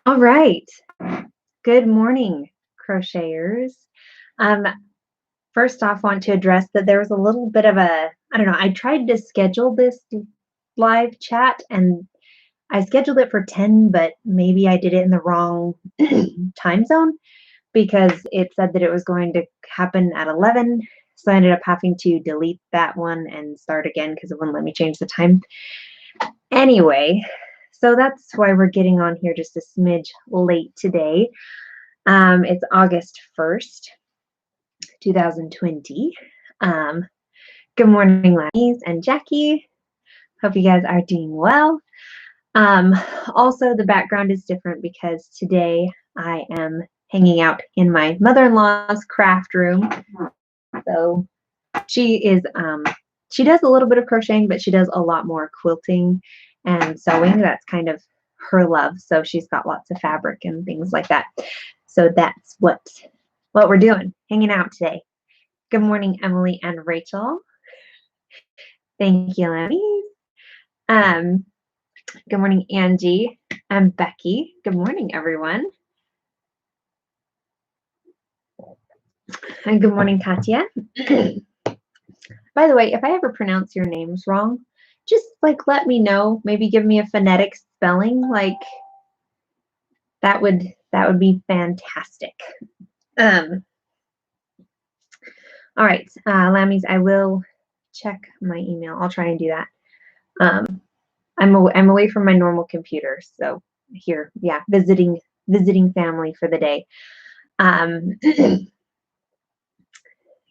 All right. Good morning, crocheters. Um, First off, want to address that there was a little bit of I don't know, I tried to schedule this live chat and I scheduled it for 10, but maybe I did it in the wrong time zone because it said that it was going to happen at 11. So I ended up having to delete that one and start again because it wouldn't let me change the time. Anyway, so that's why we're getting on here just a smidge late today. It's August 1st, 2020. Um, Good morning, Lannies and Jackie. Hope you guys are doing well. Also, the background is different because today I am hanging out in my mother-in-law's craft room. So she does a little bit of crocheting, but she does a lot more quilting and sewing. That's kind of her love. So she's got lots of fabric and things like that. So that's what we're doing, hanging out today. Good morning, Emily and Rachel. Thank you, Lemmy. Good morning, Angie and Becky. Good morning, everyone. And good morning, Katya. By the way, if I ever pronounce your names wrong, just let me know. Maybe give me a phonetic spelling. That would be fantastic. All right, Lammies, I will check my email. I'll try and do that. I'm away from my normal computer, so here, yeah, visiting family for the day.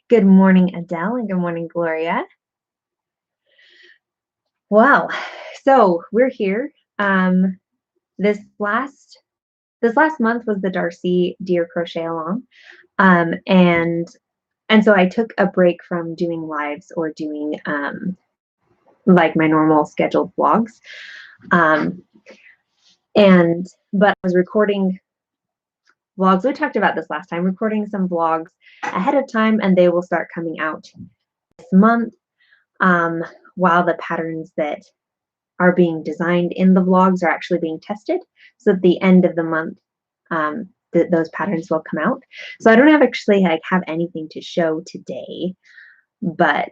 Good morning, Adele, and good morning, Gloria. Well, so we're here. This last month was the Darcy Deer Crochet Along, and so I took a break from doing lives or doing like my normal scheduled vlogs, but I was recording vlogs. We talked about this last time, recording some vlogs ahead of time, and they will start coming out this month, while the patterns that are being designed in the vlogs are actually being tested. So at the end of the month, those patterns will come out. So I don't actually have anything to show today, but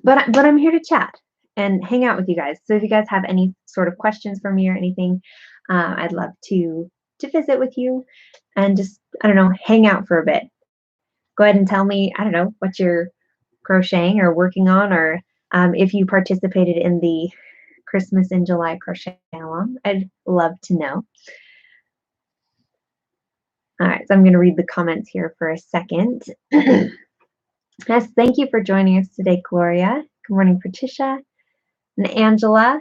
but I'm here to chat and hang out with you guys. So if you guys have any sort of questions for me or anything, I'd love to visit with you and just, I don't know, hang out for a bit. Go ahead and tell me, I don't know, what you're crocheting or working on, or if you participated in the Christmas in July crochet along. I'd love to know. All right, so I'm going to read the comments here for a second. Yes, thank you for joining us today, Gloria. Good morning, Patricia and Angela.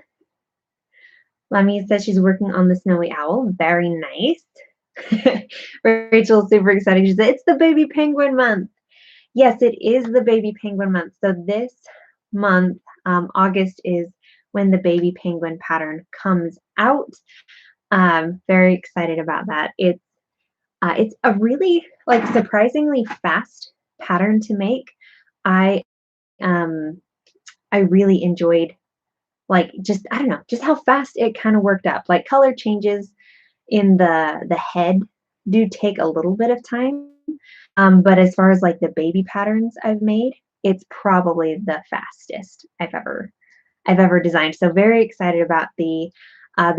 Lemmy says she's working on the snowy owl. Very nice. Rachel's super excited. She said, it's the baby penguin month. Yes, it is the baby penguin month. So this month, August, is when the baby penguin pattern comes out. Very excited about that. It's a really surprisingly fast pattern to make. I really enjoyed just, I don't know, just how fast it kind of worked up. Color changes in the head do take a little bit of time. But as far as the baby patterns I've made, it's probably the fastest I've ever designed. So very excited about the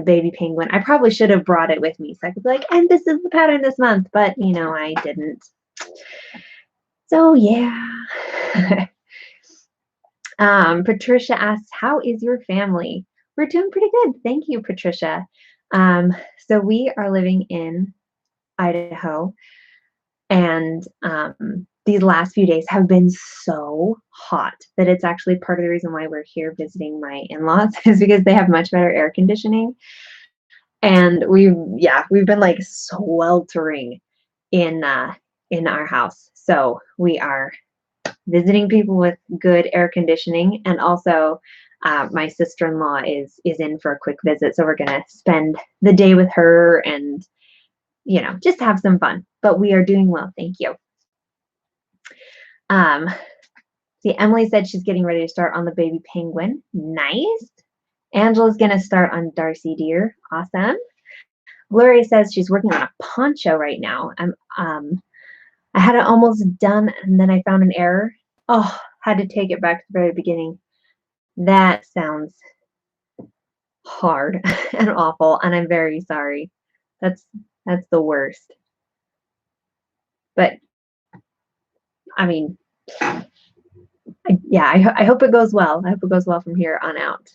baby penguin. I probably should have brought it with me so I could be and this is the pattern this month, but I didn't. So yeah. Patricia asks, how is your family? We're doing pretty good. Thank you, Patricia. So we are living in Idaho, and these last few days have been so hot that it's actually part of the reason why we're here visiting my in-laws is because they have much better air conditioning. And we've been sweltering in our house. So we are visiting people with good air conditioning, and also my sister-in-law is in for a quick visit, so we're gonna spend the day with her and just have some fun. But we are doing well, thank you. See, Emily said she's getting ready to start on the baby penguin. Nice. Angela's going to start on Darcy Deer. Awesome. Gloria says she's working on a poncho right now. I had it almost done and then I found an error. Oh, had to take it back to the very beginning. That sounds hard and awful, and I'm very sorry. That's the worst. But I mean, yeah, I hope it goes well. I hope it goes well from here on out.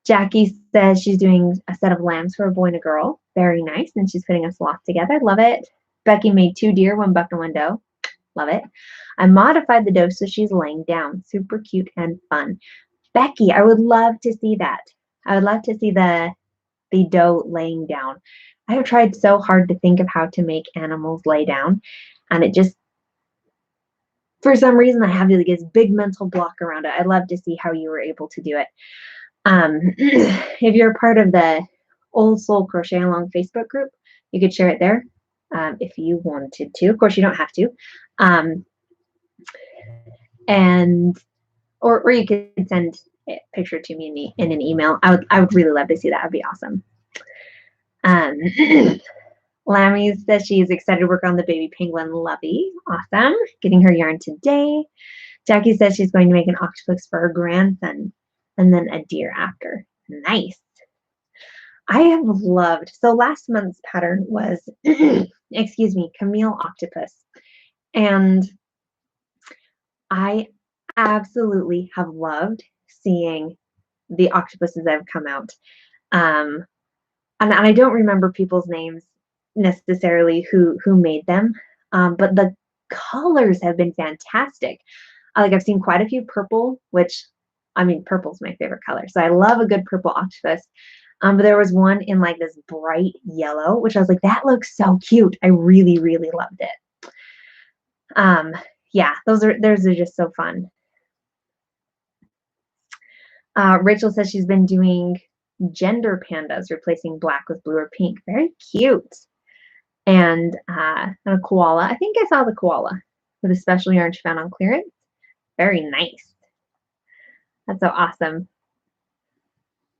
Jackie says she's doing a set of lambs for a boy and a girl. Very nice. And she's putting a sloth together. Love it. Becky made 2 deer, 1 buck, and 1 doe. Love it. I modified the doe so she's laying down. Super cute and fun. Becky, I would love to see that. I would love to see the doe laying down. I have tried so hard to think of how to make animals lay down, and it just, for some reason, I have like this big mental block around it. I'd love to see how you were able to do it. If you're part of the Old Soul Crochet Along Facebook group, you could share it there if you wanted to. Of course, you don't have to. Or you could send a picture to me in an email. I would really love to see that. That'd be awesome. Lammy says she's excited to work on the baby penguin Lovey. Awesome. Getting her yarn today. Jackie says she's going to make an octopus for her grandson and then a deer after. Nice. I have loved, so last month's pattern was, excuse me, Camille octopus. And I absolutely have loved seeing the octopuses that have come out. And I don't remember people's names necessarily who made them, but the colors have been fantastic. Like I've seen quite a few purple, which, I mean, purple's my favorite color. So I love a good purple octopus. But there was one in like this bright yellow, which I was like, that looks so cute. I really, really loved it. Yeah, those are just so fun. Rachel says she's been doing gender pandas, replacing black with blue or pink. Very cute. And a koala. I think I saw the koala with a special yarn she found on clearance. Very nice. That's so awesome.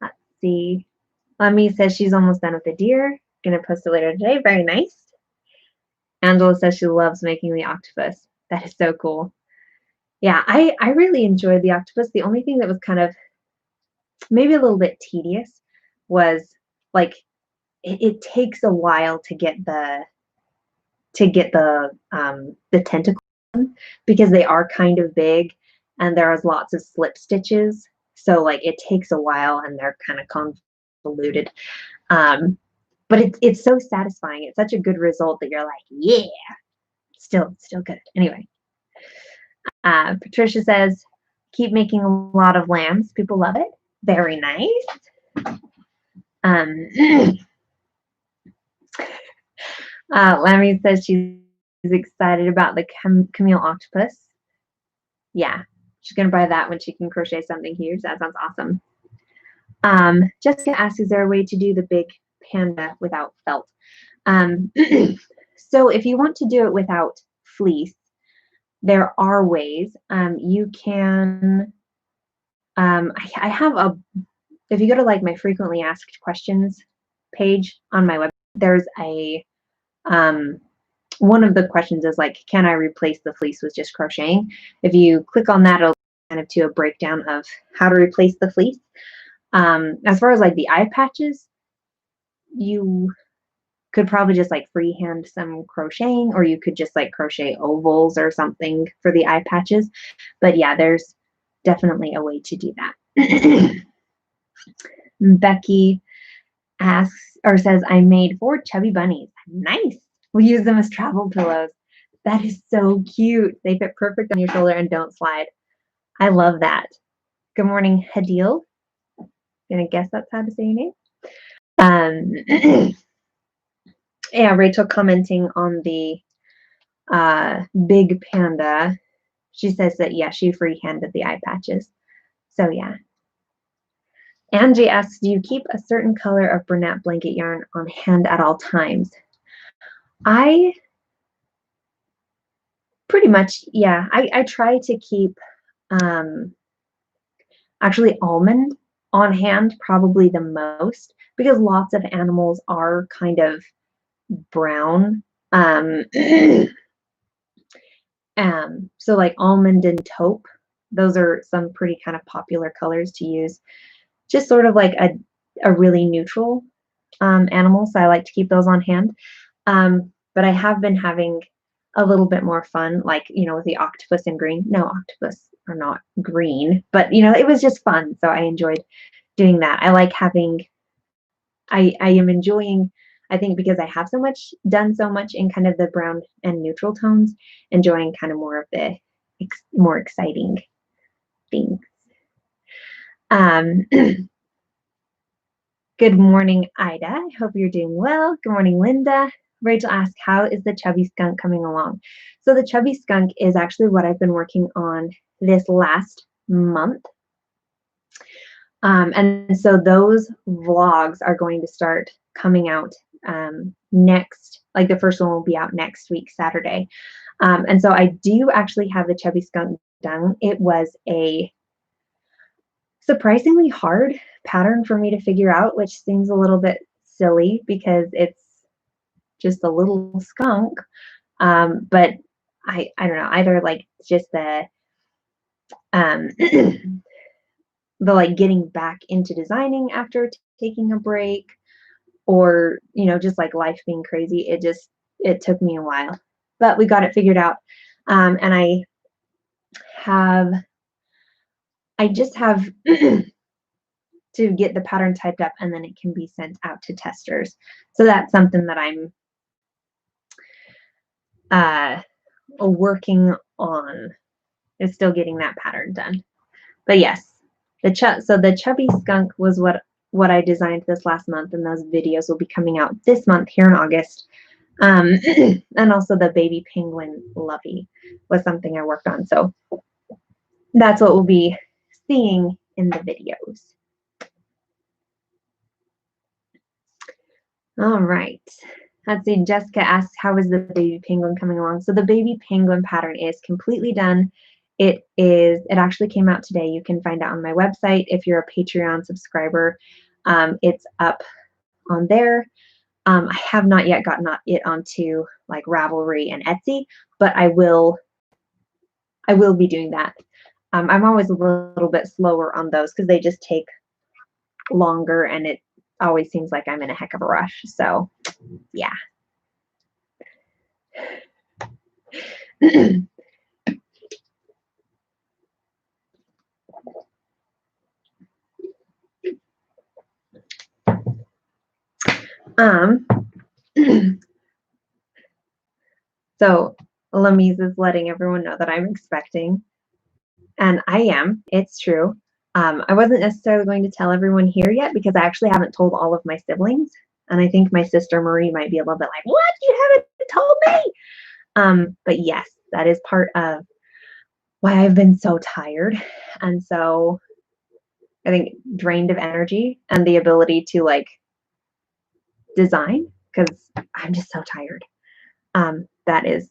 Let's see. Lemmy says she's almost done with the deer. Gonna post it later today. Very nice. Angela says she loves making the octopus. That is so cool. Yeah, I really enjoyed the octopus. The only thing that was kind of maybe a little bit tedious was like it takes a while to get the tentacle because they are kind of big and there is lots of slip stitches. So like it takes a while and they're kind of convoluted. But it's so satisfying. It's such a good result that you're like, yeah, still good. Anyway, Patricia says, keep making a lot of lambs. People love it. Very nice. Lammy says she's excited about the Camille octopus. Yeah, she's gonna buy that when she can crochet something huge. That sounds awesome. Jessica asks, is there a way to do the big panda without felt? So if you want to do it without fleece, there are ways. You can, I have if you go to like my frequently asked questions page on my website, there's a, one of the questions is like, can I replace the fleece with just crocheting? If you click on that, it'll kind of to a breakdown of how to replace the fleece. As far as like the eye patches, you could probably just like freehand some crocheting, or you could just like crochet ovals or something for the eye patches. But yeah, there's definitely a way to do that. Becky asks or says, I made 4 chubby bunnies. Nice. We use them as travel pillows. That is so cute. They fit perfect on your shoulder and don't slide. I love that. Good morning, Hadil. Gonna guess that's how to say your name. Yeah, Rachel commenting on the big panda. She says that, yeah, she freehanded the eye patches. So yeah. Angie asks, do you keep a certain color of Bernat blanket yarn on hand at all times? I pretty much, yeah. I try to keep actually almond on hand probably the most because lots of animals are kind of brown. Um, so like almond and taupe, those are some pretty kind of popular colors to use. Just sort of like a really neutral animal, so I like to keep those on hand. But I have been having a little bit more fun, like, with the octopus in green. No, octopus are not green, but it was just fun, so I enjoyed doing that. I like having I am enjoying, I think because I have done so much in kind of the brown and neutral tones, enjoying kind of more of the more exciting things. Um, Good morning, Ida. I hope you're doing well. Good morning, Linda. Rachel asked, how is the chubby skunk coming along? So the chubby skunk is actually what I've been working on this last month. And so those vlogs are going to start coming out next, like the first one will be out next week, Saturday. And so I do actually have the chubby skunk done. It was a surprisingly hard pattern for me to figure out, which seems a little bit silly because it's just a little skunk. But I don't know, either like just um, the like getting back into designing after taking a break, or just like life being crazy, it took me a while, but we got it figured out. And I just have to get the pattern typed up, and then it can be sent out to testers. So that's something that I'm working on, is still getting that pattern done. But yes, so the chubby skunk was what I designed this last month, and those videos will be coming out this month here in August. And also the baby penguin Lovey was something I worked on. So that's what we'll be seeing in the videos. All right. Let's see. Jessica asks, how is the baby penguin coming along? So the baby penguin pattern is completely done. It actually came out today. You can find it on my website. If you're a Patreon subscriber, it's up on there. I have not yet gotten it onto like Ravelry and Etsy, but I will be doing that. I'm always a little bit slower on those because they just take longer, and it always seems like I'm in a heck of a rush. So yeah. So Lamise is letting everyone know that I'm expecting, and I am. It's true. I wasn't necessarily going to tell everyone here yet because I actually haven't told all of my siblings, and I think my sister Marie might be a little bit like, "What? You haven't told me?" But yes, that is part of why I've been so tired, and so I think drained of energy and the ability to like design, because I'm just so tired. That is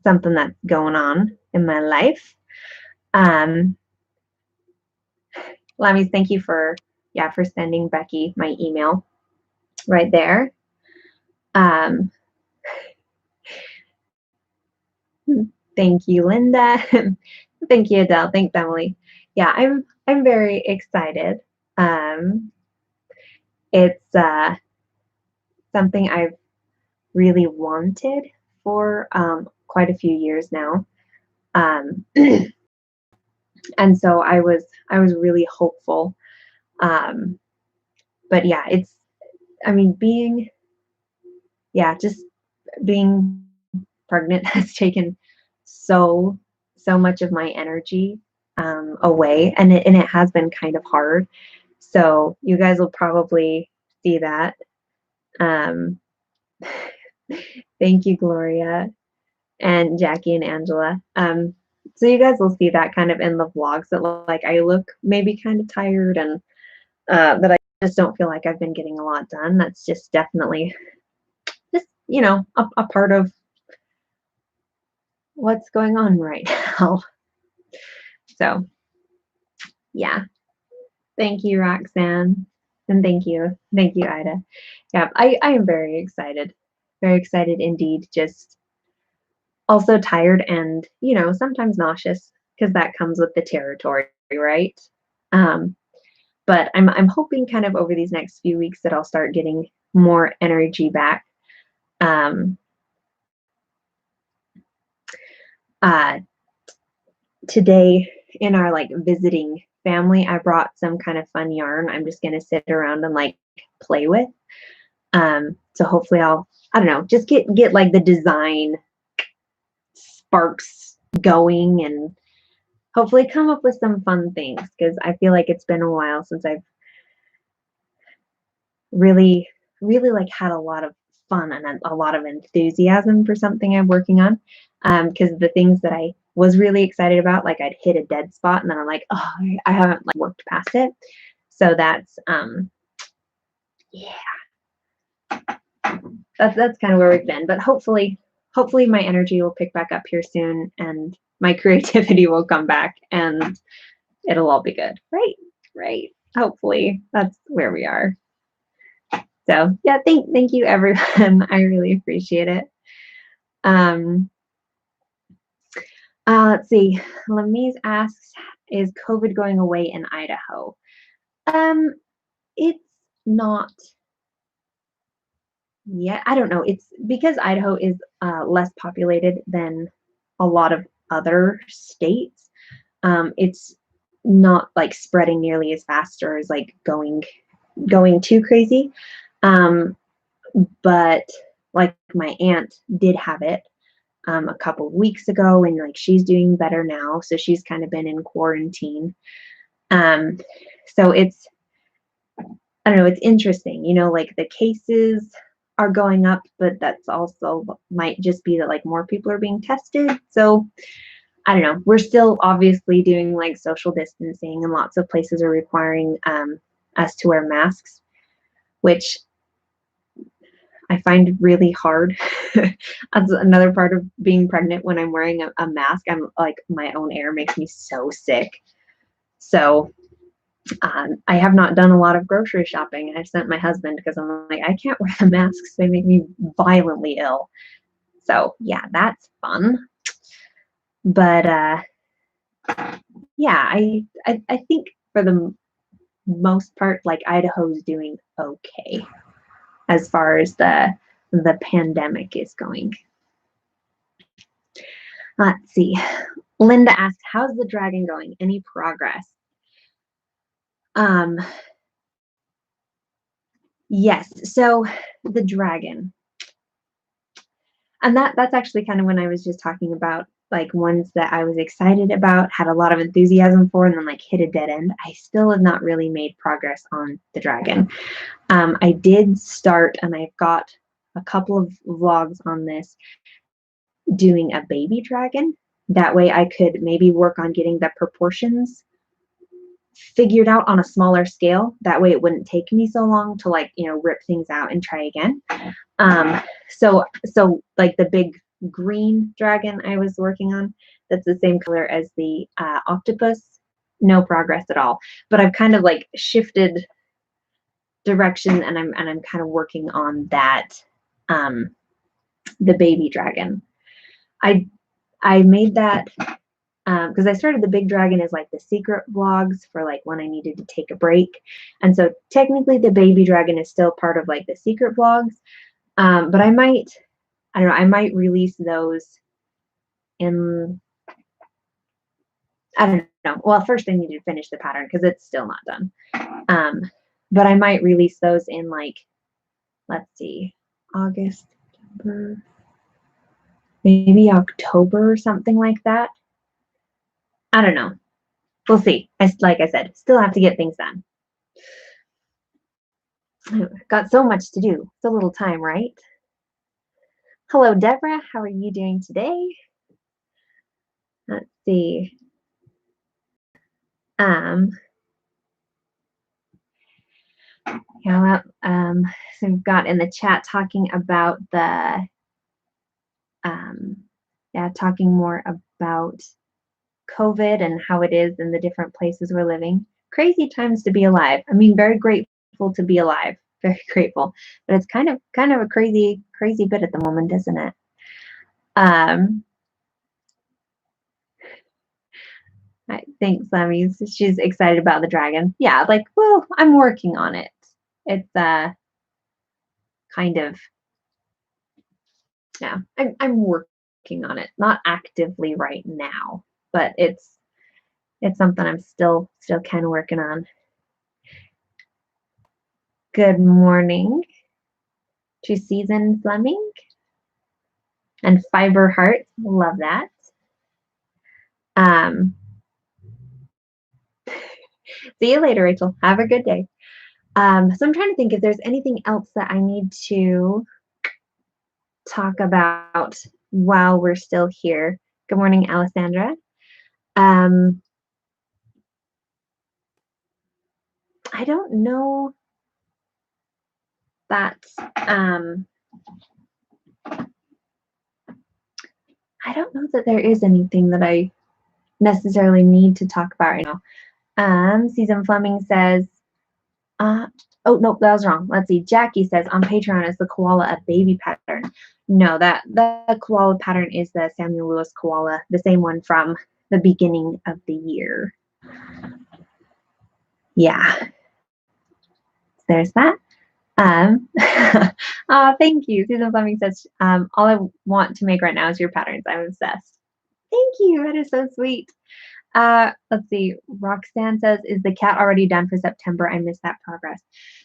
something that's going on in my life. Lamis, thank you for sending Becky my email right there. Thank you, Linda. Thank you, Adele. Thanks, Emily. Yeah, I'm very excited. It's something I've really wanted for quite a few years now. And so I was really hopeful. But yeah, just being pregnant has taken so much of my energy away, and it has been kind of hard. So you guys will probably see that. Thank you, Gloria and Jackie and Angela. So you guys will see that kind of in the vlogs, that like I look maybe kind of tired, and that I just don't feel like I've been getting a lot done. That's just definitely just a part of what's going on right now. So yeah. Thank you, Roxanne. And thank you, Ida. Yeah, I am very excited indeed. Just also tired and, sometimes nauseous because that comes with the territory, right? Um, but I'm hoping kind of over these next few weeks that I'll start getting more energy back. Um, uh, Today in our like visiting family, I brought some kind of fun yarn. I'm just gonna sit around and like play with. So hopefully I don't know, just get like the design sparks going and hopefully come up with some fun things because I feel like it's been a while since I've really, really like had a lot of fun and a lot of enthusiasm for something I'm working on. Because the things that I was really excited about, like I'd hit a dead spot and then I'm like, oh, I haven't like worked past it. So yeah, that's kind of where we've been. But hopefully my energy will pick back up here soon and my creativity will come back and it'll all be good. Right. Right. Hopefully that's where we are. So yeah, thank you everyone. I really appreciate it. Um, let's see. Lamise asks, is COVID going away in Idaho? Um, it's not yet. I don't know. It's because Idaho is less populated than a lot of other states. It's not like spreading nearly as fast or is like going too crazy. Um, but like my aunt did have it a couple of weeks ago and like she's doing better now, so she's kind of been in quarantine. um so I don't know, it's interesting, like the cases are going up, but that's also might just be that like more people are being tested. So I don't know, we're still obviously doing like social distancing and lots of places are requiring us to wear masks, which I find really hard. That's another part of being pregnant. When I'm wearing a mask, I'm like, my own air makes me so sick. So I have not done a lot of grocery shopping. And I've sent my husband because I'm like, I can't wear the masks. They make me violently ill. So yeah, that's fun. But yeah, I think for the most part, like Idaho's doing okay as far as the pandemic is going. Let's see. Linda asked, how's the dragon going? Any progress? Um, yes. So the dragon, and that's actually kind of when I was just talking about like ones that I was excited about, had a lot of enthusiasm for, and then like hit a dead end. I still have not really made progress on the dragon. I did start, and I've got a couple of vlogs on this, doing a baby dragon. That way I could maybe work on getting the proportions figured out on a smaller scale. That way it wouldn't take me so long to like, rip things out and try again. So like the big green dragon I was working on, that's the same color as the octopus. No progress at all. But I've kind of like shifted direction and I'm kind of working on that, the baby dragon. I I made that because I started the big dragon as like the secret vlogs for like when I needed to take a break. And so technically the baby dragon is still part of like the secret vlogs. But I don't know, I might release those in, I don't know. Well, first I need to finish the pattern because it's still not done. Um, but I might release those in like, let's see, August, September, maybe October or something like that. I don't know. We'll see. Like I said, still have to get things done. Got so much to do. So little time, right? Hello, Deborah. How are you doing today? Let's see. Um, yeah, so we've got in the chat talking about um, yeah, talking more about COVID and how it is in the different places we're living. crazy times to be alive. I mean, very grateful to be alive. Very grateful. But it's kind of a crazy bit at the moment, isn't it? Um, I think Sammy's she's excited about the dragon. Yeah, like, well, I'm working on it. It's kind of yeah, I'm working on it. Not actively right now, but it's something I'm still kind of working on. Good morning to Season Fleming and Fiber Heart. Love that. See you later, Rachel. Have a good day. So I'm trying to think if there's anything else that I need to talk about while we're still here. Good morning, Alessandra. I don't know that I don't know that there is anything that I necessarily need to talk about right now. Susan Fleming says, oh no, that was wrong. Let's see. Jackie says on Patreon is the koala a baby pattern? No, that the koala pattern is the Samuel Lewis koala, the same one from the beginning of the year. Yeah. There's that. Thank you. Susan Fleming says, all I want to make right now is your patterns. I'm obsessed. Thank you. That is so sweet. Let's see. Roxanne says, is the cat already done for September? I missed that progress.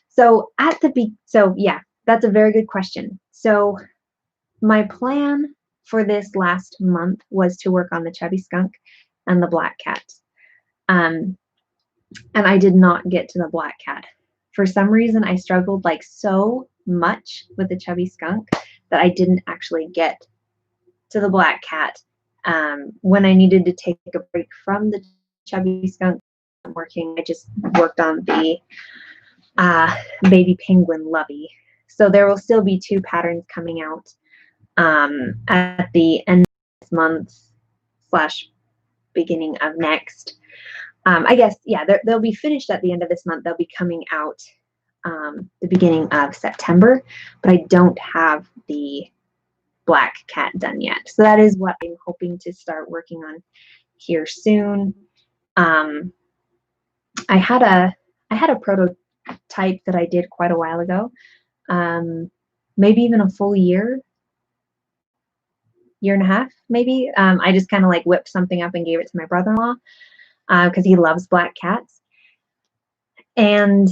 So yeah, that's a very good question. So my plan for this last month was to work on the chubby skunk and the black cat. And I did not get to the black cat. For some reason, I struggled like so much with the chubby skunk that I didn't actually get to the black cat. When I needed to take a break from the chubby skunk working, I just worked on the baby penguin Lovey. So there will still be 2 patterns coming out at the end of this month / beginning of next. I guess, yeah, they'll be finished at the end of this month. They'll be coming out the beginning of September, but I don't have the black cat done yet. So that is what I'm hoping to start working on here soon. I had a prototype that I did quite a while ago, maybe even a full year and a half, maybe. I just kind of like whipped something up and gave it to my brother-in-law because he loves black cats. And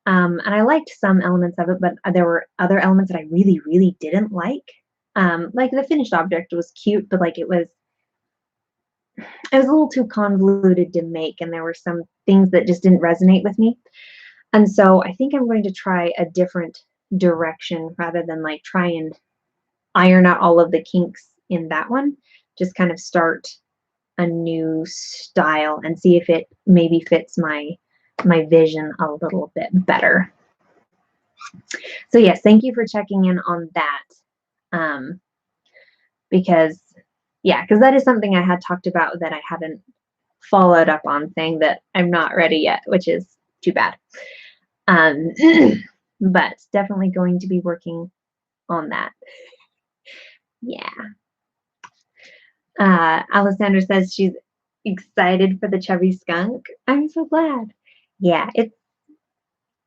I liked some elements of it, but there were other elements that I really, really didn't like. Like the finished object was cute, but like it was a little too convoluted to make, and there were some things that just didn't resonate with me. And so I think I'm going to try a different direction rather than like try and iron out all of the kinks in that one. Just kind of start a new style and see if it maybe fits my vision a little bit better. So yes, thank you for checking in on that. Because that is something I had talked about that I haven't followed up on, saying that I'm not ready yet, which is too bad. But definitely going to be working on that. Yeah. Alessandra says she's excited for the chubby skunk. I'm so glad. Yeah,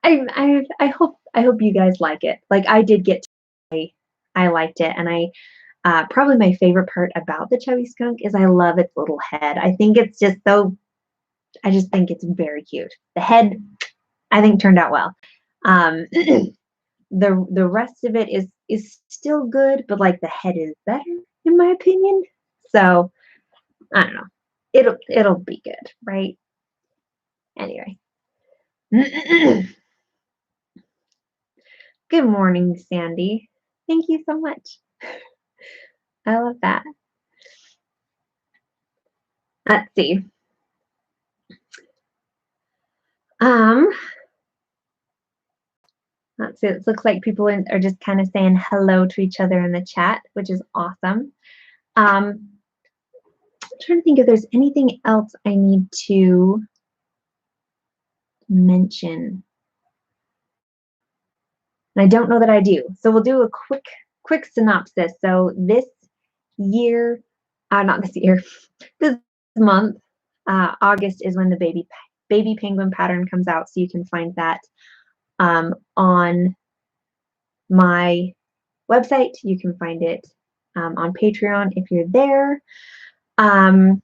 I hope you guys like it. Like I did get to, I liked it, and I probably my favorite part about the chubby skunk is I love its little head. I think it's just so, I just think it's very cute. The head, I think, turned out well. The rest of it is still good, but like the head is better in my opinion. So I don't know. It'll be good, right? Anyway. Good morning, Sandy. Thank you so much. I love that. Let's see. Let's see. It looks like people are just kind of saying hello to each other in the chat, which is awesome. I'm trying to think if there's anything else I need to mention? And I don't know that I do. So we'll do a quick synopsis. So this year, not this year, this month, August is when the baby penguin pattern comes out. So you can find that on my website. You can find it on Patreon if you're there. And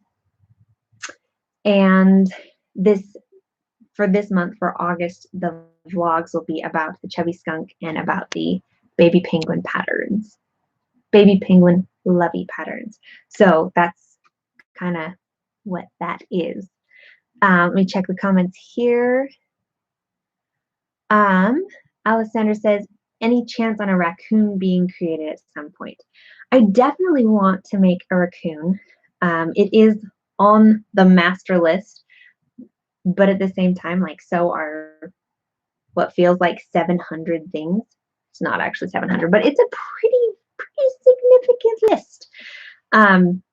for this month, for August, the vlogs will be about the chubby skunk and about the baby penguin patterns, baby penguin lovey patterns. So that's kind of what that is. Let me check the comments here. Alessandra says, any chance on a raccoon being created at some point? I definitely want to make a raccoon. It is on the master list, but at the same time, like, so are what feels like 700 things. It's not actually 700, but it's a pretty significant list.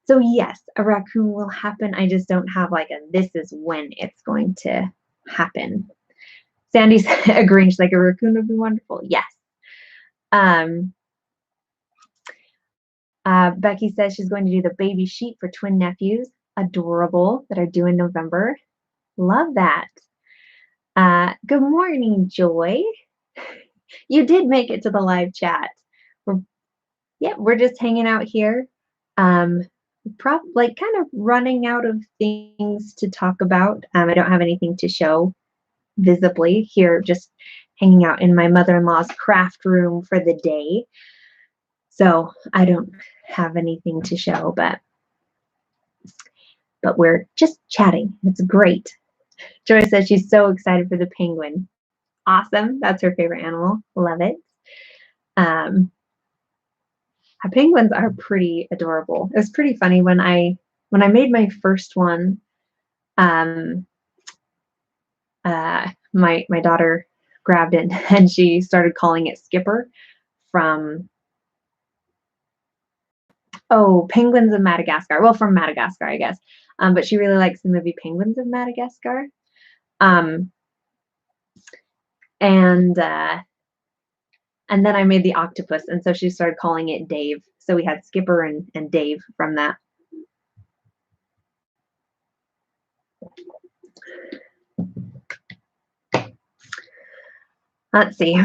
So yes, a raccoon will happen. I just don't have like this is when it's going to happen. Sandy's agreeing. She's like, a raccoon would be wonderful. Yes. Becky says she's going to do the baby sheep for twin nephews. Adorable, that are due in November. Love that. Good morning, Joy. You did make it to the live chat. We're just hanging out here. Like kind of running out of things to talk about. I don't have anything to show visibly here, just hanging out in my mother-in-law's craft room for the day. So I don't have anything to show, but we're just chatting. It's great. Joy says she's so excited for the penguin. Awesome. That's her favorite animal. Love it. Penguins are pretty adorable. It was pretty funny when I made my first one. My daughter grabbed it and she started calling it Skipper from Penguins of Madagascar. Well, from Madagascar, I guess. But she really likes the movie Penguins of Madagascar. And then I made the octopus, and so she started calling it Dave. So we had Skipper and Dave from that. Let's see.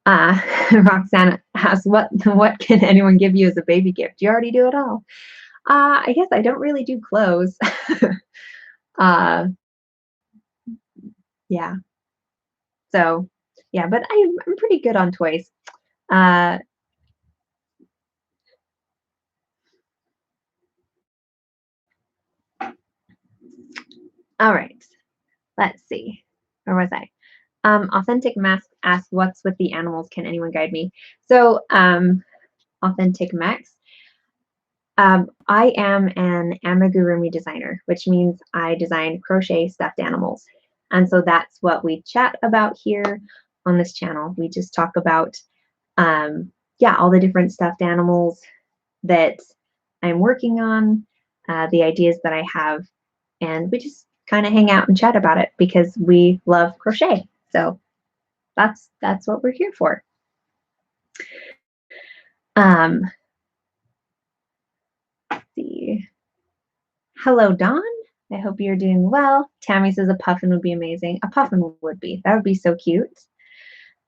Roxanne asks, what can anyone give you as a baby gift? You already do it all. I guess I don't really do clothes. Yeah. So, yeah, but I'm pretty good on toys. All right. Let's see. Where was I? Authentic Max asks, what's with the animals? Can anyone guide me? So, Authentic Max, I am an amigurumi designer, which means I design crochet stuffed animals. And so that's what we chat about here on this channel. We just talk about, all the different stuffed animals that I'm working on, the ideas that I have, and we just kind of hang out and chat about it because we love crochet. So that's what we're here for. Let's see. Hello, Dawn. I hope you're doing well. Tammy says a puffin would be amazing. A puffin would be. That would be so cute.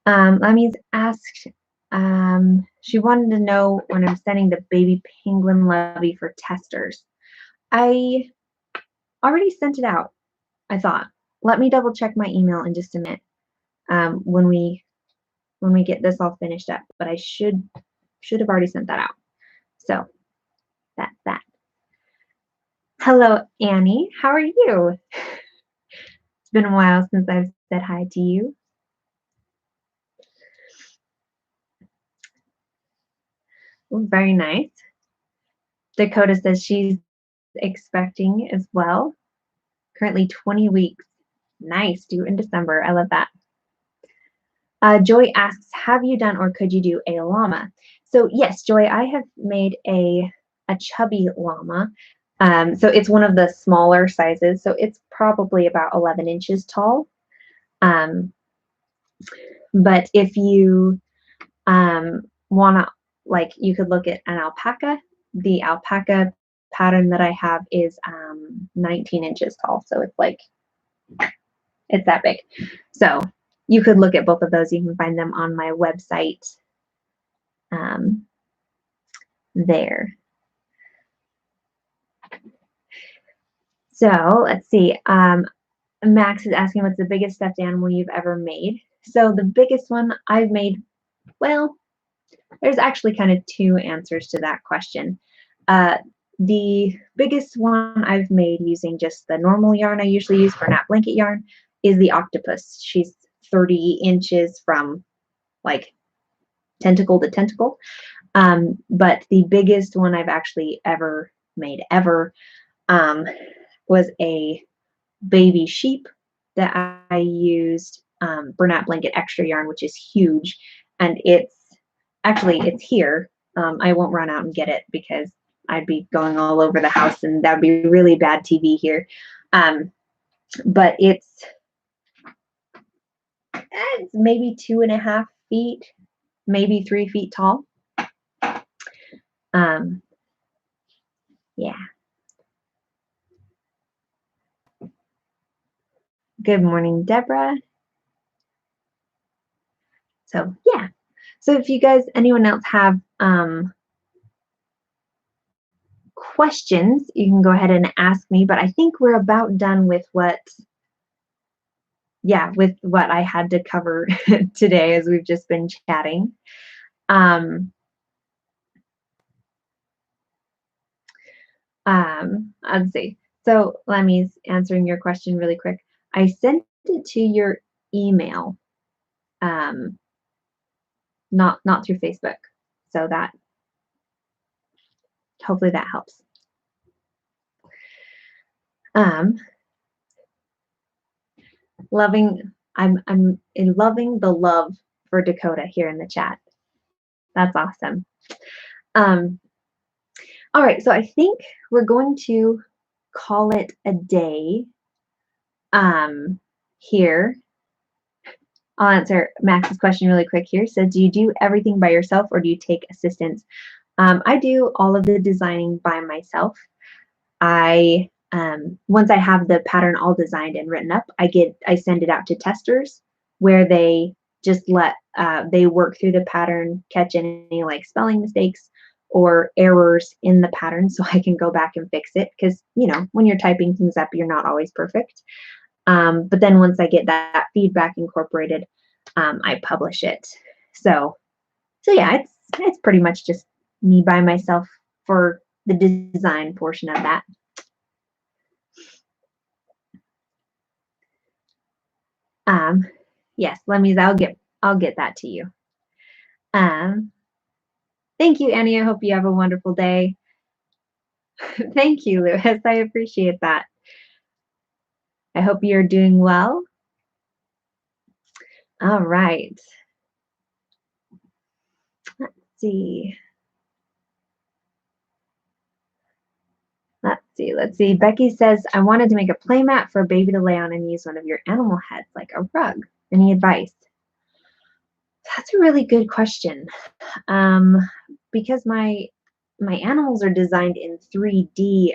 Lemmy's asked, she wanted to know when I'm sending the baby penguin lovey for testers. I already sent it out, I thought. Let me double check my email in just a minute when we get this all finished up. But I should have already sent that out. So that's that. Hello, Annie. How are you? It's been a while since I've said hi to you. Oh, very nice. Dakota says she's expecting as well. Currently 20 weeks. Nice, due in December. I love that. Joy asks, have you done or could you do a llama? So yes, Joy, I have made a chubby llama. So it's one of the smaller sizes. So it's probably about 11 inches tall. Um, but if you want to, like, you could look at an alpaca. The alpaca pattern that I have is 19 inches tall. So it's like, it's that big. So you could look at both of those. You can find them on my website there. So let's see. Max is asking, what's the biggest stuffed animal you've ever made? So the biggest one I've made, well, there's actually kind of two answers to that question. The biggest one I've made using just the normal yarn I usually use for nap blanket yarn is the octopus. She's 30 inches from like tentacle to tentacle. But the biggest one I've actually ever made was a baby sheep that I used Bernat Blanket extra yarn, which is huge. And it's here. I won't run out and get it because I'd be going all over the house and that would be really bad TV here. But it's maybe 2.5 feet, maybe 3 feet tall. Yeah. Good morning, Deborah. So yeah. So if you guys, anyone else have questions, you can go ahead and ask me, but I think we're about done with what I had to cover today as we've just been chatting. Let's see. So Lemmy's answering your question really quick. I sent it to your email, not through Facebook. So that hopefully that helps. I'm loving the love for Dakota here in the chat. That's awesome. All right, so I think we're going to call it a day here. I'll answer Max's question really quick here. So do you do everything by yourself or do you take assistance? I do all of the designing by myself. Once I have the pattern all designed and written up, I send it out to testers where they just they work through the pattern, catch any like spelling mistakes or errors in the pattern so I can go back and fix it. Because, when you're typing things up, you're not always perfect. But then once I get that feedback incorporated, I publish it. So yeah, it's pretty much just me by myself for the design portion of that. Yes, Lemmy's, I'll get that to you. Thank you, Annie. I hope you have a wonderful day. Thank you, Lewis. I appreciate that. I hope you're doing well. All right. Let's see. Let's see. Becky says, I wanted to make a play mat for a baby to lay on and use one of your animal heads like a rug. Any advice? That's a really good question. Because my animals are designed in 3D,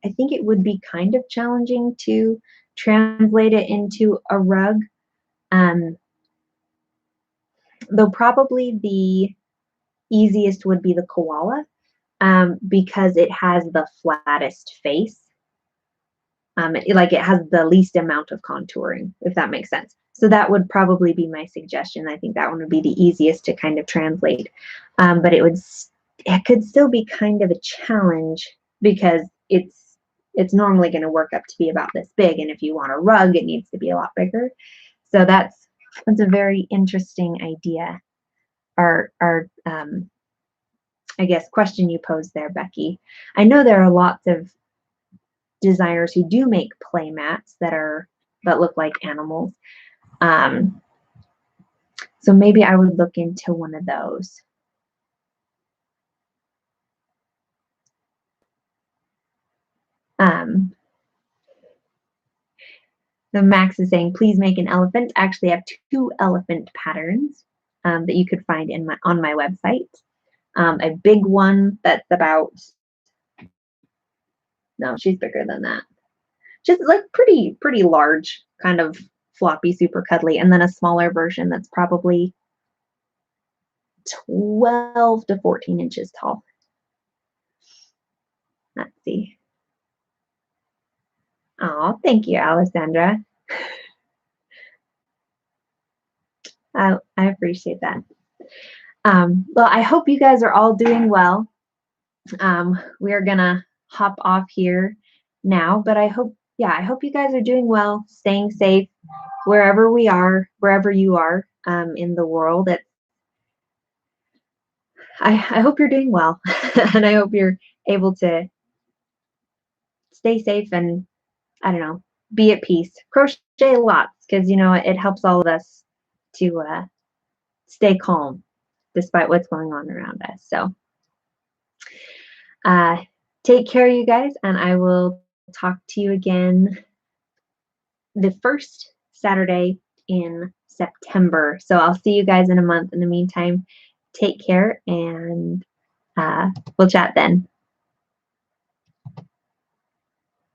I think it would be kind of challenging to translate it into a rug. Though probably the easiest would be the koala, because it has the flattest face. It has the least amount of contouring, if that makes sense. So that would probably be my suggestion. I think that one would be the easiest to kind of translate. But it could still be kind of a challenge because it's normally going to work up to be about this big. And if you want a rug, it needs to be a lot bigger. So that's a very interesting idea. I guess, question you posed there, Becky. I know there are lots of designers who do make play mats that look like animals. So maybe I would look into one of those. Um, the Max is saying, please make an elephant. I actually have 2 elephant patterns that you could find on my website. A big one that's about, no, she's bigger than that. Just like pretty large, kind of floppy, super cuddly, and then a smaller version that's probably 12 to 14 inches tall. Let's see. Oh, thank you, Alessandra. I appreciate that. Well, I hope you guys are all doing well. We are gonna hop off here now, but I hope you guys are doing well, staying safe wherever you are in the world. I hope you're doing well, and I hope you're able to stay safe and, I don't know, be at peace. Crochet lots, because it helps all of us to stay calm despite what's going on around us. So take care, you guys, and I will talk to you again the first Saturday in September. So I'll see you guys in a month. In the meantime, take care, and we'll chat then.